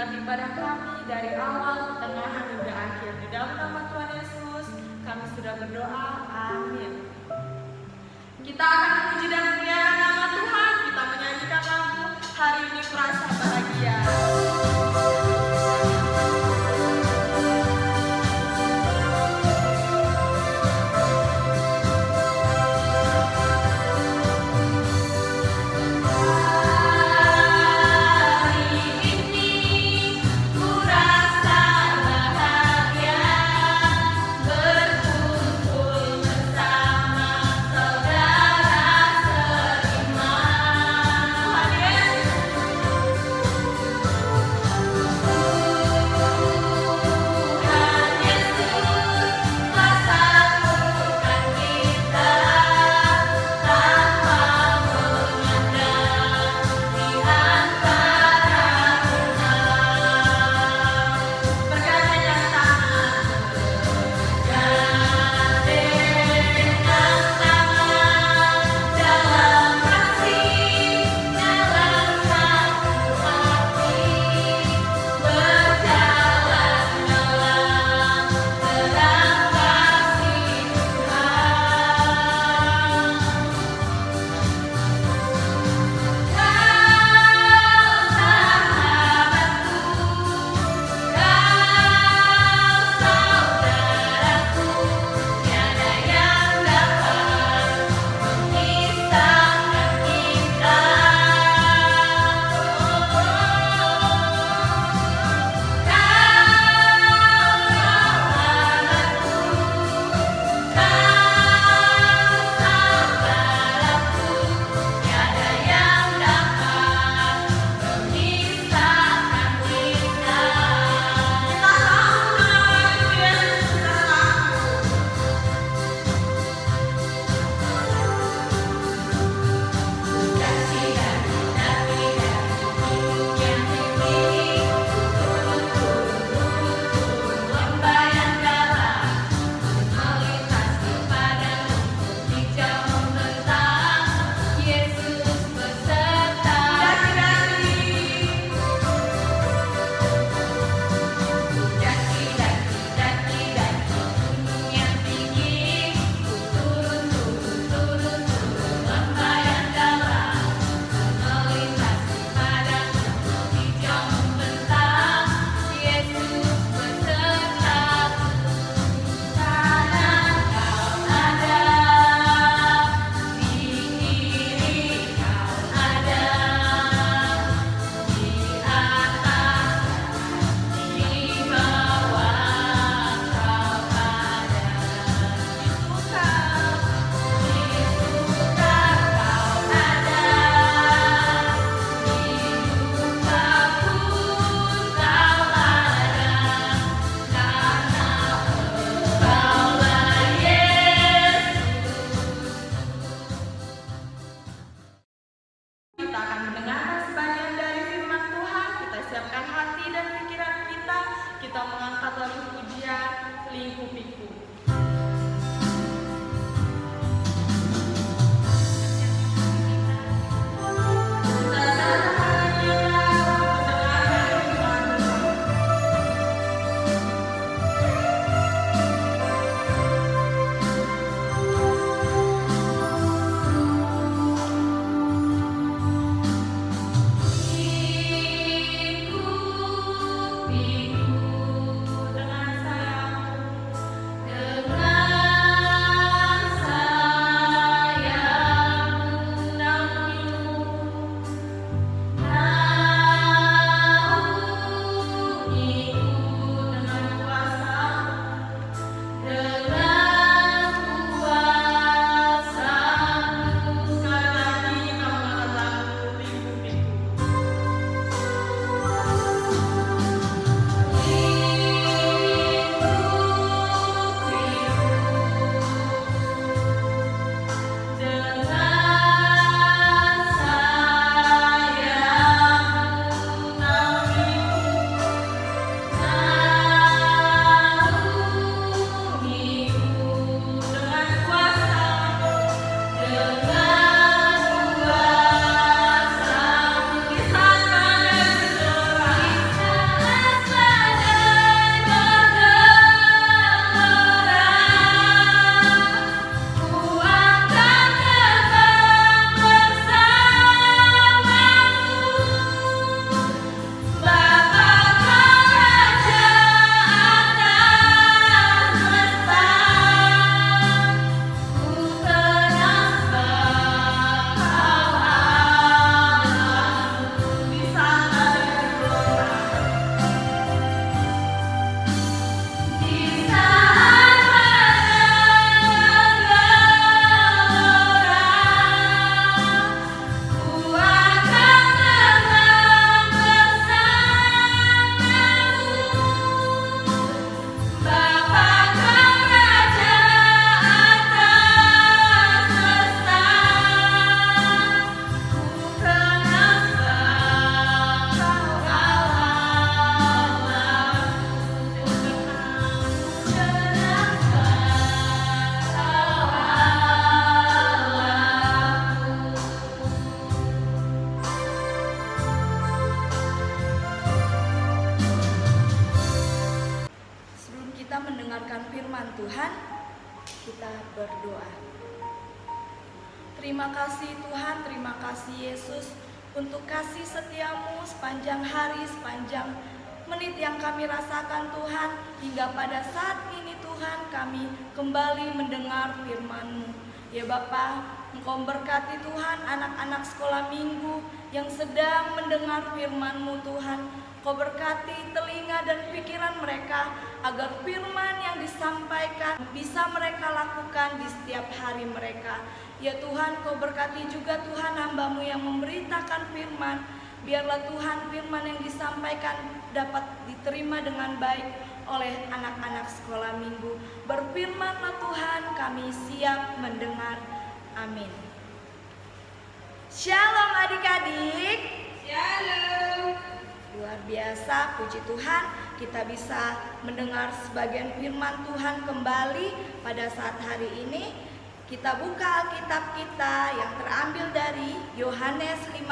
memberkati pada kami dari awal, tengah, hingga akhir. Di dalam nama Tuhan Yesus, kami sudah berdoa. Amin. Kita akan memuji dan memuliakan nama Tuhan. Kita menyanyikan lagu Hari Ini Kurasa Bahagia. mendengarkan firman Tuhan, kita berdoa. Terima kasih Tuhan, terima kasih Yesus untuk kasih setiamu sepanjang hari, sepanjang menit yang kami rasakan Tuhan. Hingga pada saat ini Tuhan kami kembali mendengar firman-Mu. Ya Bapa, Engkau berkati Tuhan anak-anak sekolah minggu yang sedang mendengar firman-Mu Tuhan. Kau berkati telinga dan pikiran mereka agar firman yang disampaikan bisa mereka lakukan di setiap hari mereka. Ya Tuhan, Kau berkati juga Tuhan hamba-Mu yang memberitakan firman. Biarlah Tuhan firman yang disampaikan dapat diterima dengan baik oleh anak-anak sekolah minggu. Berfirmanlah Tuhan, kami siap mendengar. Amin. Shalom adik-adik. Shalom. Luar biasa, puji Tuhan, kita bisa mendengar sebagian firman Tuhan kembali pada saat hari ini. Kita buka Alkitab kita yang terambil dari Yohanes 15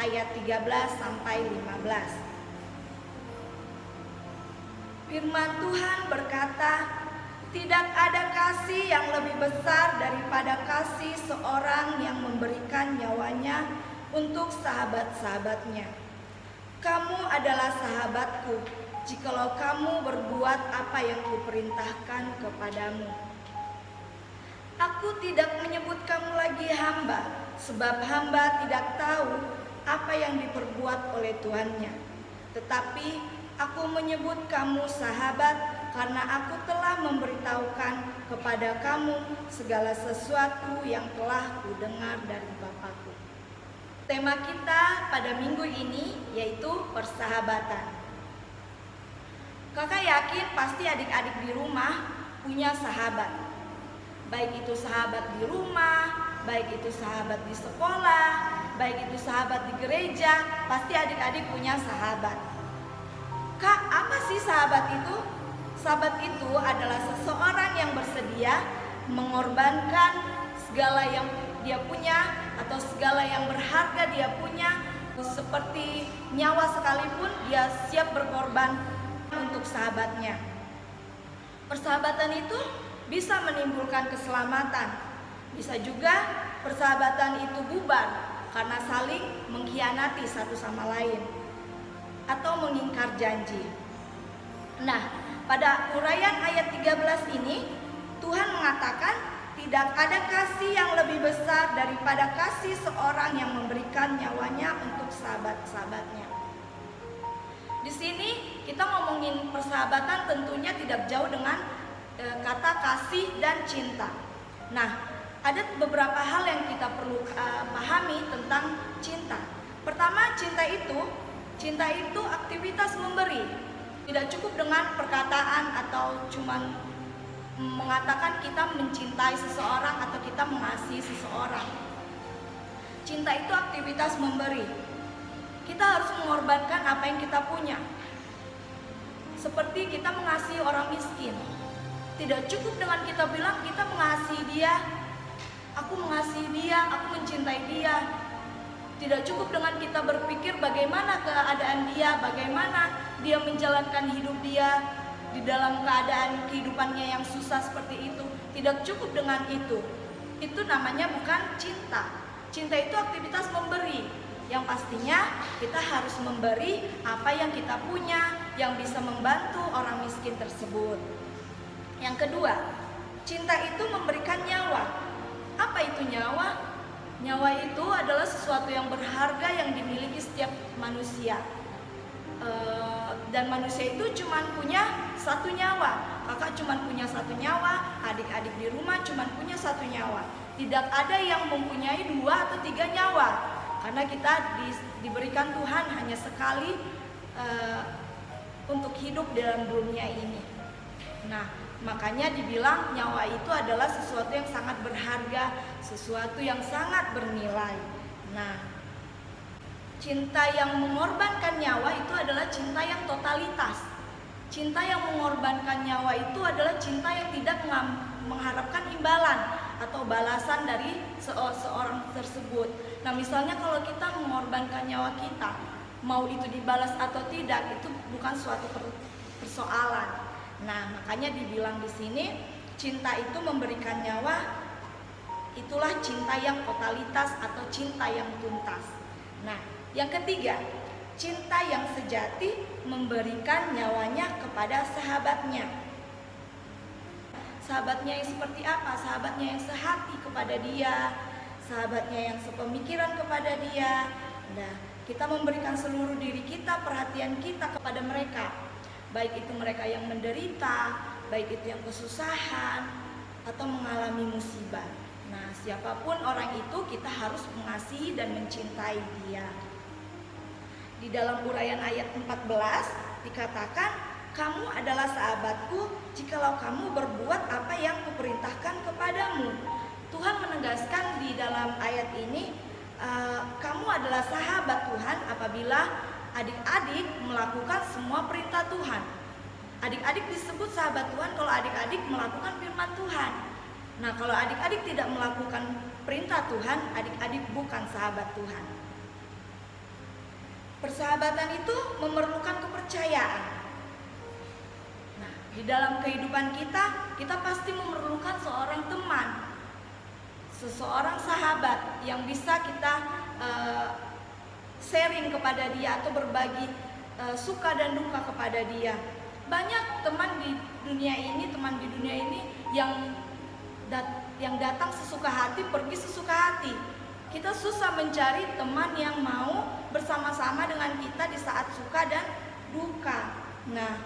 ayat 13 sampai 15. Firman Tuhan berkata, "Tidak ada kasih yang lebih besar daripada kasih seorang yang memberikan nyawanya untuk sahabat-sahabatnya. Kamu adalah sahabatku, jikalau kamu berbuat apa yang kuperintahkan kepadamu. Aku tidak menyebut kamu lagi hamba, sebab hamba tidak tahu apa yang diperbuat oleh tuannya. Tetapi aku menyebut kamu sahabat, karena aku telah memberitahukan kepada kamu segala sesuatu yang telah kudengar dari Bapakku." Tema kita pada minggu ini yaitu persahabatan. Kakak yakin pasti adik-adik di rumah punya sahabat. Baik itu sahabat di rumah, baik itu sahabat di sekolah, baik itu sahabat di gereja, pasti adik-adik punya sahabat. Kak, apa sih sahabat itu? Sahabat itu adalah seseorang yang bersedia mengorbankan segala yang dia punya atau segala yang berharga dia punya, seperti nyawa sekalipun dia siap berkorban untuk sahabatnya. Persahabatan itu bisa menimbulkan keselamatan, bisa juga persahabatan itu bubar karena saling mengkhianati satu sama lain atau mengingkar janji. Nah, pada uraian ayat 13 ini Tuhan mengatakan tidak ada kasih yang lebih besar daripada kasih seorang yang memberikan nyawanya untuk sahabat-sahabatnya. Di sini kita ngomongin persahabatan tentunya tidak jauh dengan kata kasih dan cinta. Nah, ada beberapa hal yang kita perlu pahami tentang cinta. Pertama, cinta itu aktivitas memberi. Tidak cukup dengan perkataan atau cuman mengatakan kita mencintai seseorang atau kita mengasihi seseorang. Cinta itu aktivitas memberi. Kita harus mengorbankan apa yang kita punya. Seperti kita mengasihi orang miskin. Tidak cukup dengan kita bilang kita mengasihi dia, aku mengasihi dia, aku mencintai dia. Tidak cukup dengan kita berpikir bagaimana keadaan dia, bagaimana dia menjalankan hidup dia di dalam keadaan kehidupannya yang susah seperti itu. Tidak cukup dengan itu. Itu namanya bukan cinta. Cinta itu aktivitas memberi. Yang pastinya kita harus memberi apa yang kita punya yang bisa membantu orang miskin tersebut. Yang kedua, cinta itu memberikan nyawa. Apa itu nyawa? Nyawa itu adalah sesuatu yang berharga yang dimiliki setiap manusia. Dan manusia itu cuma punya satu nyawa. Kakak cuma punya satu nyawa, adik-adik di rumah cuma punya satu nyawa. Tidak ada yang mempunyai 2 atau 3 nyawa, karena kita diberikan Tuhan hanya sekali untuk hidup dalam dunia ini. Nah, makanya dibilang nyawa itu adalah sesuatu yang sangat berharga, sesuatu yang sangat bernilai. Nah, cinta yang mengorbankan nyawa itu adalah cinta yang totalitas. Cinta yang mengorbankan nyawa itu adalah cinta yang tidak mengharapkan imbalan atau balasan dari seorang tersebut. Nah, misalnya kalau kita mengorbankan nyawa kita, mau itu dibalas atau tidak, itu bukan suatu persoalan. Nah, makanya dibilang di sini cinta itu memberikan nyawa, itulah cinta yang totalitas atau cinta yang tuntas. Nah, yang ketiga, cinta yang sejati memberikan nyawanya kepada sahabatnya. Sahabatnya yang seperti apa? Sahabatnya yang sehati kepada dia, sahabatnya yang sepemikiran kepada dia. Nah, kita memberikan seluruh diri kita, perhatian kita kepada mereka. Baik itu mereka yang menderita, baik itu yang kesusahan atau mengalami musibah. Nah, siapapun orang itu kita harus mengasihi dan mencintai dia. Di dalam uraian ayat 14 dikatakan, "Kamu adalah sahabatku jikalau kamu berbuat apa yang kuperintahkan kepadamu." Tuhan menegaskan di dalam ayat ini, kamu adalah sahabat Tuhan apabila adik-adik melakukan semua perintah Tuhan. Adik-adik disebut sahabat Tuhan kalau adik-adik melakukan firman Tuhan. Nah, kalau adik-adik tidak melakukan perintah Tuhan, adik-adik bukan sahabat Tuhan. Persahabatan itu memerlukan kepercayaan. Nah, di dalam kehidupan kita pasti memerlukan seorang teman, seseorang sahabat yang bisa kita sharing kepada dia atau berbagi suka dan duka kepada dia. Banyak teman di dunia ini yang datang sesuka hati, pergi sesuka hati. Kita susah mencari teman yang mau bersama-sama dengan kita di saat suka dan duka. Nah,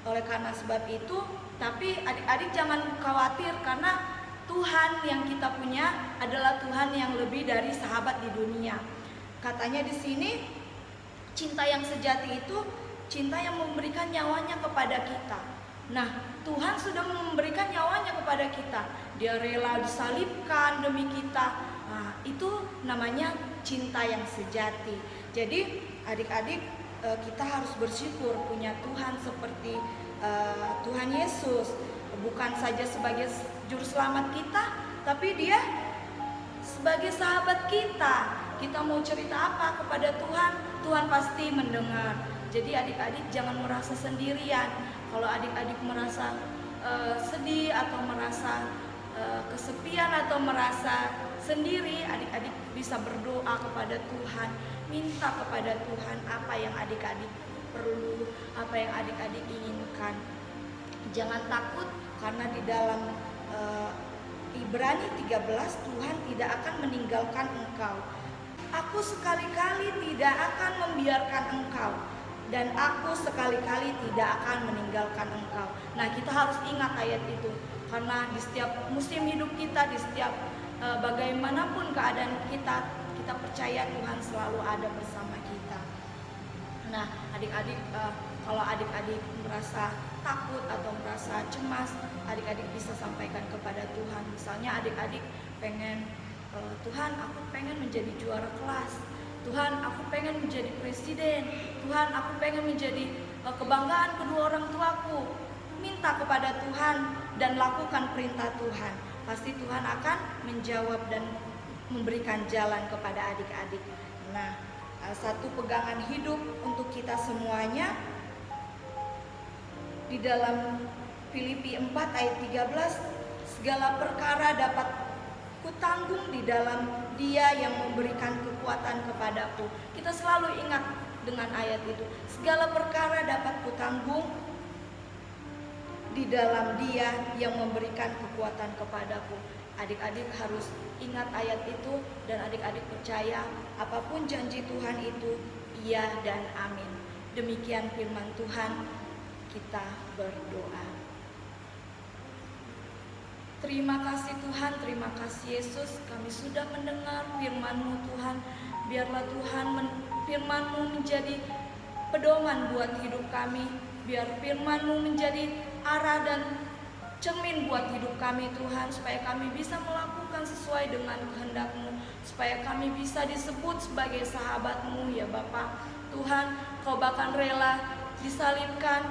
oleh karena sebab itu, tapi adik-adik jangan khawatir karena Tuhan yang kita punya adalah Tuhan yang lebih dari sahabat di dunia. Katanya di sini, cinta yang sejati itu cinta yang memberikan nyawanya kepada kita. Nah, Tuhan sudah memberikan nyawanya kepada kita. Dia rela disalibkan demi kita. Nah, itu namanya cinta yang sejati. Jadi adik-adik, kita harus bersyukur punya Tuhan seperti Tuhan Yesus. Bukan saja sebagai juru selamat kita, tapi dia sebagai sahabat kita. Kita mau cerita apa kepada Tuhan, Tuhan pasti mendengar. Jadi adik-adik jangan merasa sendirian. Kalau adik-adik merasa sedih atau merasa kesepian atau merasa sendiri, adik-adik bisa berdoa kepada Tuhan, minta kepada Tuhan apa yang adik-adik perlu, apa yang adik-adik inginkan. Jangan takut karena di dalam Ibrani 13 Tuhan tidak akan meninggalkan engkau. Aku sekali-kali tidak akan membiarkan engkau, dan aku sekali-kali tidak akan meninggalkan engkau. Nah, kita harus ingat ayat itu, karena di setiap musim hidup kita, di setiap bagaimanapun keadaan kita percaya Tuhan selalu ada bersama kita. Nah, adik-adik, kalau adik-adik merasa takut atau merasa cemas, adik-adik bisa sampaikan kepada Tuhan. Misalnya adik-adik pengen, Tuhan, aku pengen menjadi juara kelas. Tuhan, aku pengen menjadi presiden. Tuhan, aku pengen menjadi kebanggaan kedua orang tuaku. Minta kepada Tuhan dan lakukan perintah Tuhan. Pasti Tuhan akan menjawab dan memberikan jalan kepada adik-adik. Nah, satu pegangan hidup untuk kita semuanya di dalam Filipi 4 ayat 13, segala perkara dapat kutanggung di dalam Dia yang memberikan kekuatan kepadaku. Kita selalu ingat dengan ayat itu. Segala perkara dapat kutanggung di dalam Dia yang memberikan kekuatan kepadaku. Adik-adik harus ingat ayat itu dan adik-adik percaya apapun janji Tuhan itu iya dan amin. Demikian firman Tuhan, kita berdoa. Terima kasih Tuhan, terima kasih Yesus, kami sudah mendengar firman-Mu Tuhan. Biarlah Tuhan firman-Mu menjadi pedoman buat hidup kami. Biar firman-Mu menjadi arah dan cermin buat hidup kami Tuhan, supaya kami bisa melakukan sesuai dengan kehendak-Mu, supaya kami bisa disebut sebagai sahabat-Mu ya Bapa. Tuhan, Kau bahkan rela disalibkan,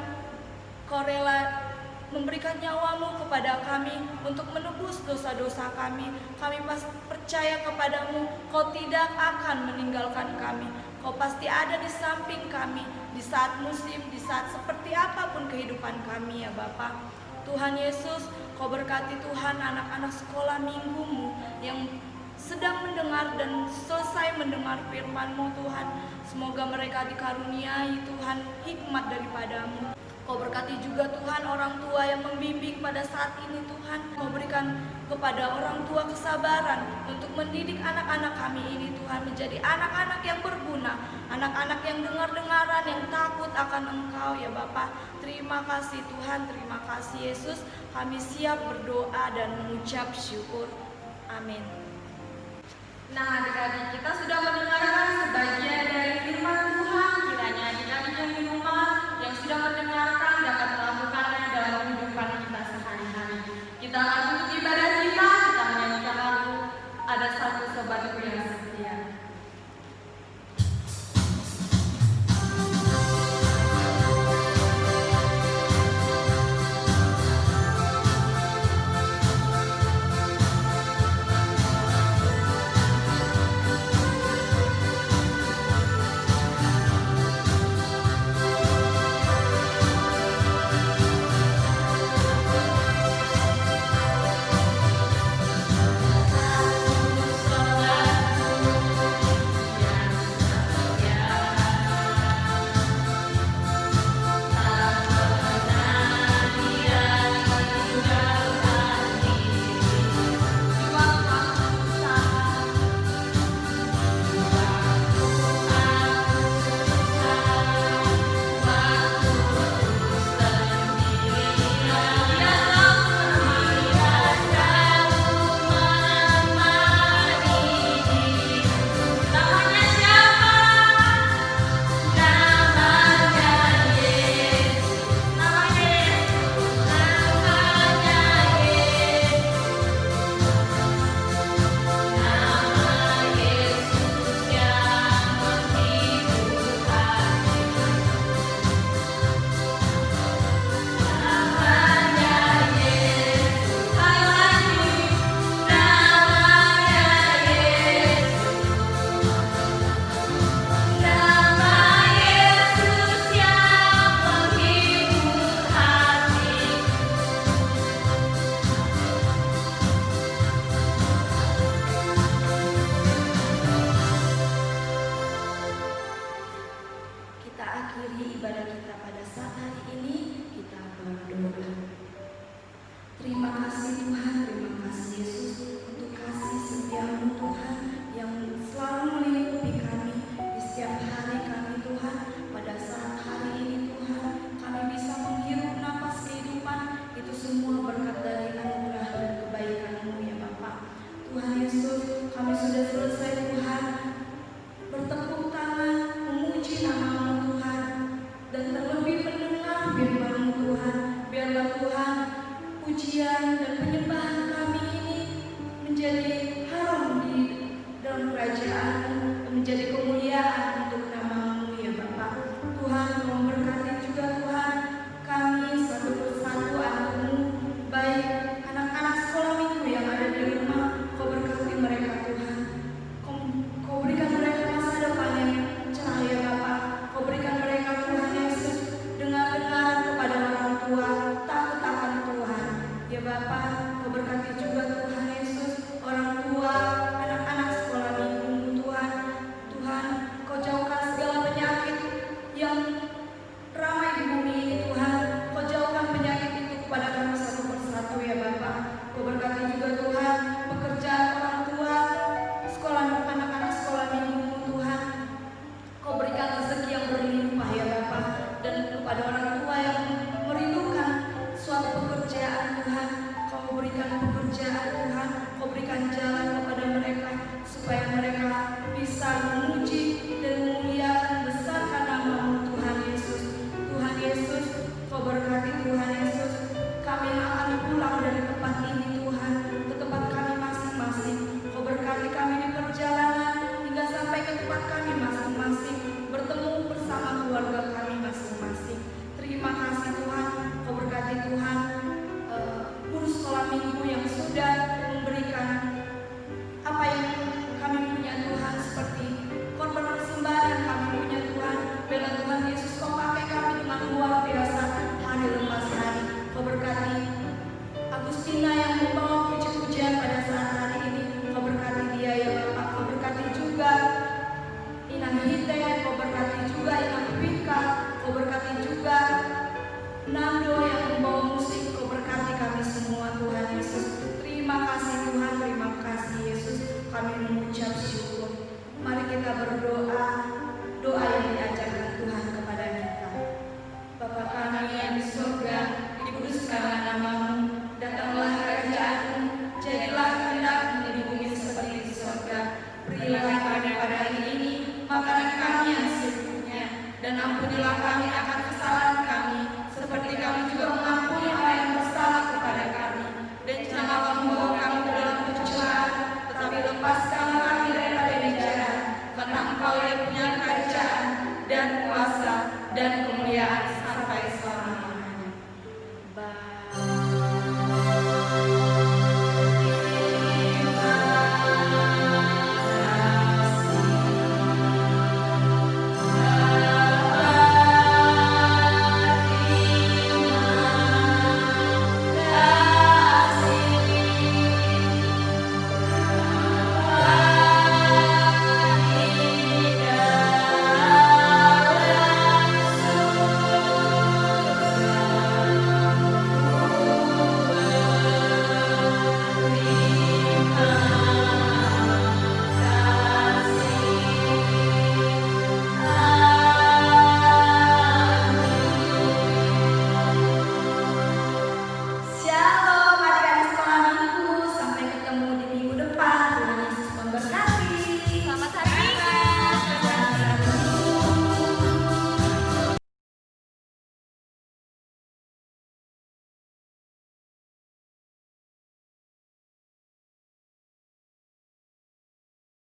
Kau rela memberikan nyawa-Mu kepada kami untuk menebus dosa-dosa kami. Kami percaya kepada-Mu, Kau tidak akan meninggalkan kami. Kau pasti ada di samping kami di saat musim, di saat seperti apapun kehidupan kami ya Bapa. Tuhan Yesus, Kau berkati Tuhan anak-anak sekolah minggumu yang sedang mendengar dan selesai mendengar firman-Mu Tuhan. Semoga mereka dikaruniai Tuhan hikmat daripadamu. Kau berkati juga Tuhan orang tua yang membimbing pada saat ini Tuhan. Kau berikan kepada orang tua kesabaran untuk mendidik anak-anak kami ini Tuhan menjadi anak-anak yang berguna, anak-anak yang dengar-dengaran, yang takut akan Engkau ya Bapa. Terima kasih Tuhan, terima kasih Yesus. Kami siap berdoa dan mengucap syukur. Amin. Nah, adik-adik, kita sudah mendengarkan sebagian